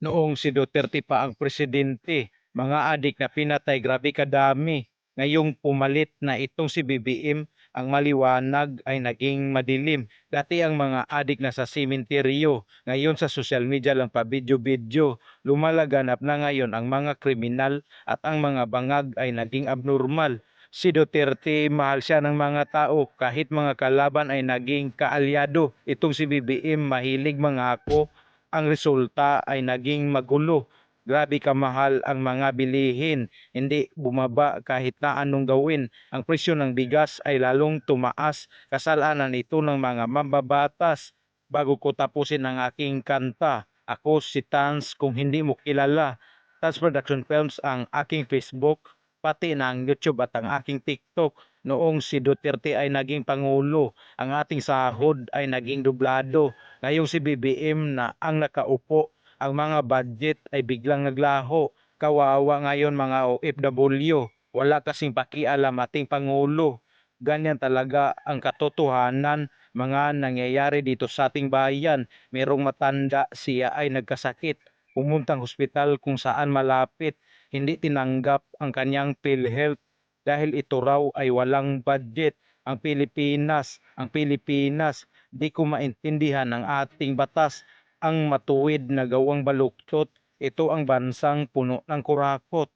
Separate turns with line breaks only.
Noong si Duterte pa ang presidente, mga adik na pinatay, grabe kadami. Ngayong pumalit na itong si BBM, ang maliwanag ay naging madilim. Dati ang mga adik na sa sementeryo, ngayon sa social media lang pa video-video. Lumalaganap na ngayon ang mga kriminal at ang mga bangag ay naging abnormal. Si Duterte, mahal siya ng mga tao kahit mga kalaban ay naging kaalyado. Itong si BBM, mahilig mga ako, ang resulta ay naging magulo. Grabe kamahal ang mga bilihin, hindi bumaba kahit na anong gawin. Ang presyo ng bigas ay lalong tumaas, kasalanan ito ng mga mambabatas. Bago ko tapusin ang aking kanta, ako si Tans kung hindi mo kilala. Tans Production Films ang aking Facebook, pati na ang YouTube at ang aking TikTok. Noong si Duterte ay naging pangulo, ang ating sahod ay naging dublado. Ngayong si BBM na ang nakaupo, ang mga budget ay biglang naglaho. Kawawa ngayon mga OFW, wala kasing pakialam ating Pangulo. Ganyan talaga ang katotohanan, mga nangyayari dito sa ating bayan. Merong matanda, siya ay nagkasakit. Pumuntang hospital kung saan malapit. Hindi tinanggap ang kanyang PhilHealth dahil ito raw ay walang budget. Ang Pilipinas, di ko maintindihan ang ating batas, ang matuwid na gawang baluktot. Ito ang bansang puno ng kurakot.